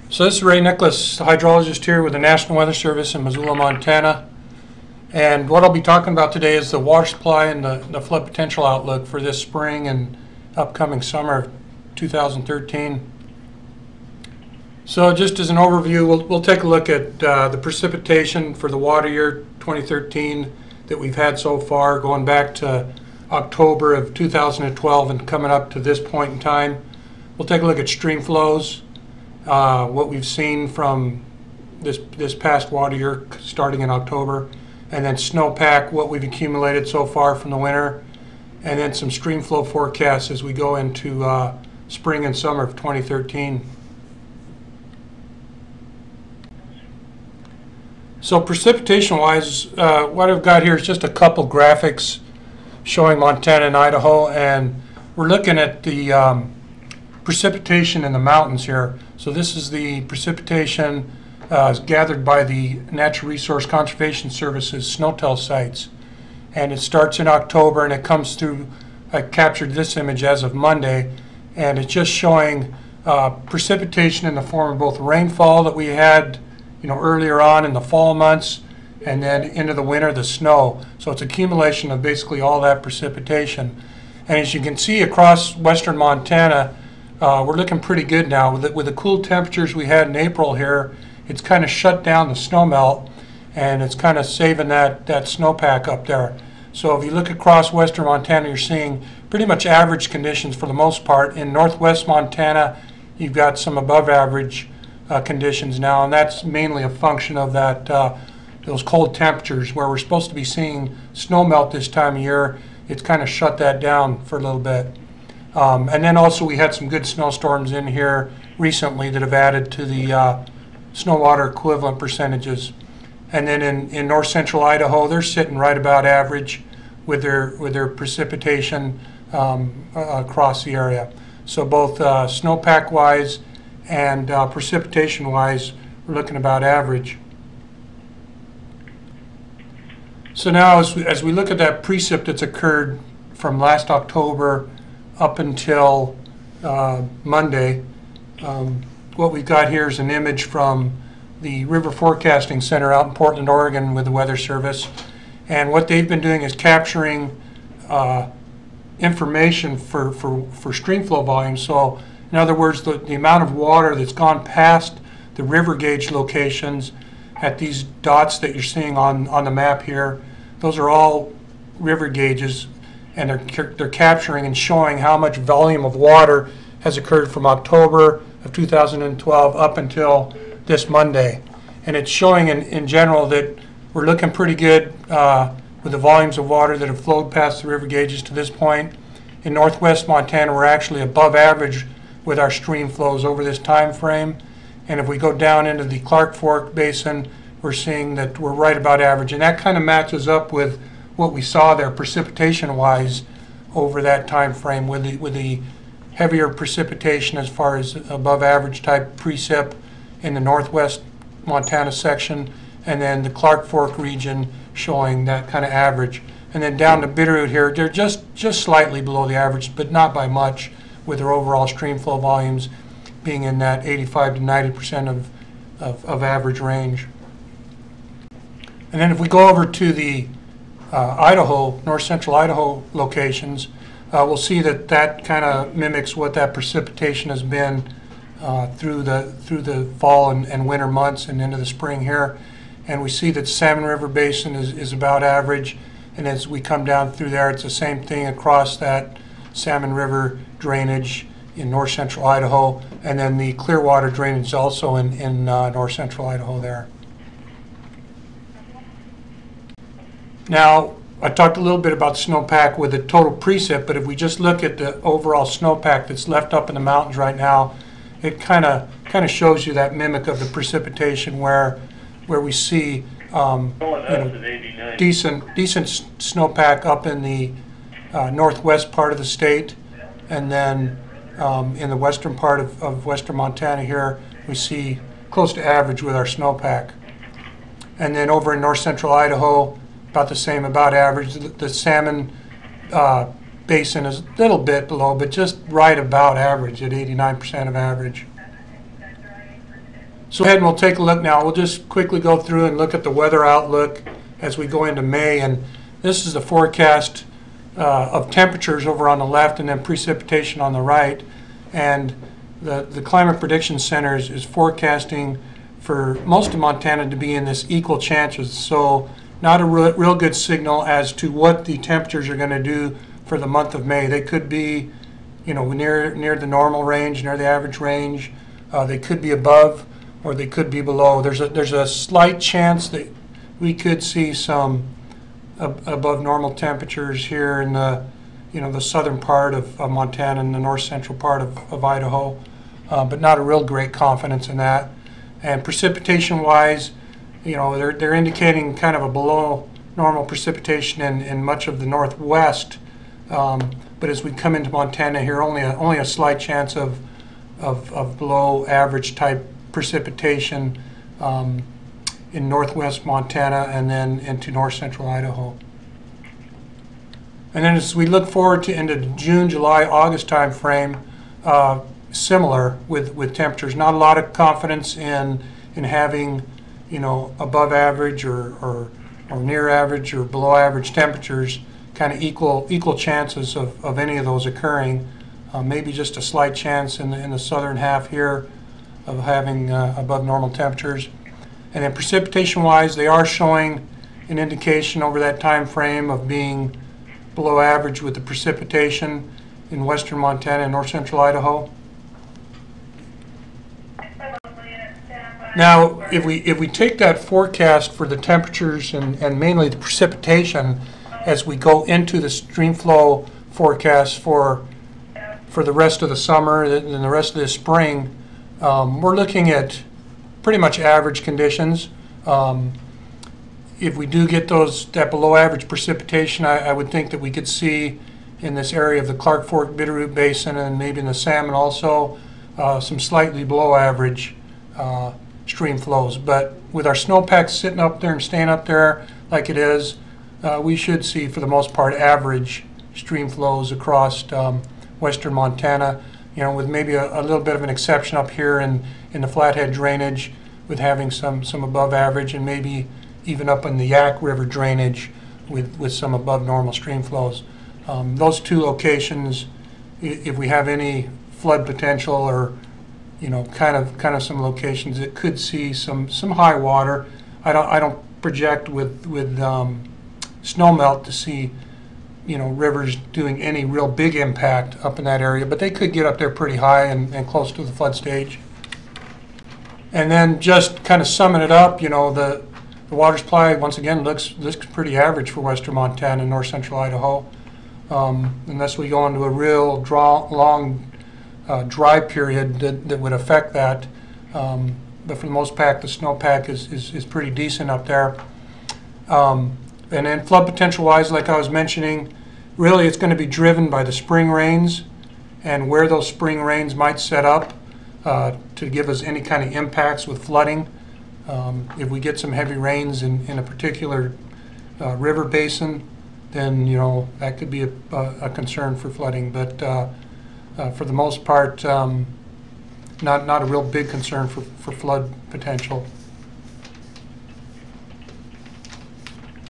So this is Ray Nicholas, hydrologist here with the National Weather Service in Missoula, Montana. And what I'll be talking about today is the water supply and the flood potential outlook for this spring and upcoming summer of 2013. So just as an overview, we'll take a look at the precipitation for the water year 2013 that we've had so far, going back to October of 2012 and coming up to this point in time. We'll take a look at stream flows, what we've seen from this past water year starting in October, and then snowpack, what we've accumulated so far from the winter, and then some stream flow forecasts as we go into spring and summer of 2013. So precipitation-wise, what I've got here is just a couple graphics showing Montana and Idaho, and we're looking at the precipitation in the mountains here. So this is the precipitation gathered by the Natural Resource Conservation Service's SNOTEL sites, and it starts in October and it comes through. I captured this image as of Monday, and it's just showing precipitation in the form of both rainfall that we had earlier on in the fall months, and then into the winter, the snow. So it's accumulation of basically all that precipitation. And as you can see across western Montana, we're looking pretty good now. With the cool temperatures we had in April here, it's kind of shut down the snow melt, and it's kind of saving that snowpack up there. So if you look across western Montana, you're seeing pretty much average conditions for the most part. In northwest Montana, you've got some above average conditions now, and that's mainly a function of those cold temperatures where we're supposed to be seeing snow melt this time of year. It's kind of shut that down for a little bit. And then also we had some good snowstorms in here recently that have added to the snow water equivalent percentages. And then in north central Idaho, they're sitting right about average with their precipitation across the area. So both snowpack wise and precipitation wise, we're looking about average. So now as we look at that precip that's occurred from last October up until Monday, what we've got here is an image from the River Forecasting Center out in Portland, Oregon with the Weather Service. And what they've been doing is capturing information for streamflow volume. So in other words, the amount of water that's gone past the river gauge locations at these dots that you're seeing on the map here, those are all river gauges, and they're capturing and showing how much volume of water has occurred from October of 2012 up until this Monday. And it's showing in general that we're looking pretty good with the volumes of water that have flowed past the river gauges to this point. In northwest Montana, we're actually above average with our stream flows over this time frame. And if we go down into the Clark Fork Basin, we're seeing that we're right about average. And that kind of matches up with what we saw there precipitation-wise over that time frame with the heavier precipitation as far as above average type precip in the northwest Montana section, and then the Clark Fork region showing that kind of average. And then down to Bitterroot here, they're just slightly below the average, but not by much, with their overall stream flow volumes being in that 85 to 90% of average range. And then if we go over to the Idaho, north central Idaho locations, we'll see that kind of mimics what that precipitation has been through the fall and winter months and into the spring here. And we see that Salmon River Basin is about average, and as we come down through there, it's the same thing across that Salmon River drainage in north central Idaho, and then the Clearwater drainage also in north central Idaho there. Now, I talked a little bit about snowpack with the total precip, but if we just look at the overall snowpack that's left up in the mountains right now, it kind of shows you that mimic of the precipitation where we see decent snowpack up in the northwest part of the state, and then in the western part of western Montana here, we see close to average with our snowpack. And then over in north central Idaho, about the same, about average. The Salmon Basin is a little bit below, but just right about average at 89% of average. So go ahead and we'll take a look now. We'll just quickly go through and look at the weather outlook as we go into May. And this is the forecast of temperatures over on the left and then precipitation on the right. And the Climate Prediction Center is forecasting for most of Montana to be in this equal chances. So not a real good signal as to what the temperatures are going to do for the month of May. They could be, you know, near the normal range, near the average range. They could be above, or they could be below. There's a slight chance that we could see some above normal temperatures here in the the southern part of Montana and the north central part of Idaho, but not a real great confidence in that. And precipitation wise, they're indicating kind of a below normal precipitation in much of the northwest. But as we come into Montana here, only a slight chance of below average type precipitation in northwest Montana and then into north central Idaho. And then as we look forward to into June, July, August time frame, similar with temperatures. Not a lot of confidence in having above average or near average or below average temperatures, kind of equal chances of any of those occurring. Maybe just a slight chance in the southern half here of having above normal temperatures. And then precipitation wise, they are showing an indication over that time frame of being below average with the precipitation in western Montana and north central Idaho. Now, if we take that forecast for the temperatures and mainly the precipitation as we go into the Streamflow forecast for the rest of the summer and the rest of the spring, we're looking at pretty much average conditions. If we do get that below average precipitation, I would think that we could see in this area of the Clark Fork Bitterroot Basin and maybe in the Salmon also some slightly below average stream flows. But with our snowpack sitting up there and staying up there like it is, we should see for the most part average stream flows across western Montana, with maybe a little bit of an exception up here in the Flathead drainage with having some above average, and maybe even up in the Yak River drainage with some above normal stream flows. Those two locations, if we have any flood potential or kind of some locations that could see some high water. I don't project with snowmelt to see rivers doing any real big impact up in that area, but they could get up there pretty high and close to the flood stage. And then just kind of summing it up, the water supply once again looks pretty average for western Montana and north central Idaho, unless we go into a real long dry period that would affect that. But for the most part, the snowpack is pretty decent up there. And then flood potential wise, like I was mentioning, really it's going to be driven by the spring rains and where those spring rains might set up to give us any kind of impacts with flooding. If we get some heavy rains in a particular river basin, then that could be a concern for flooding. But for the most part, not a real big concern for flood potential.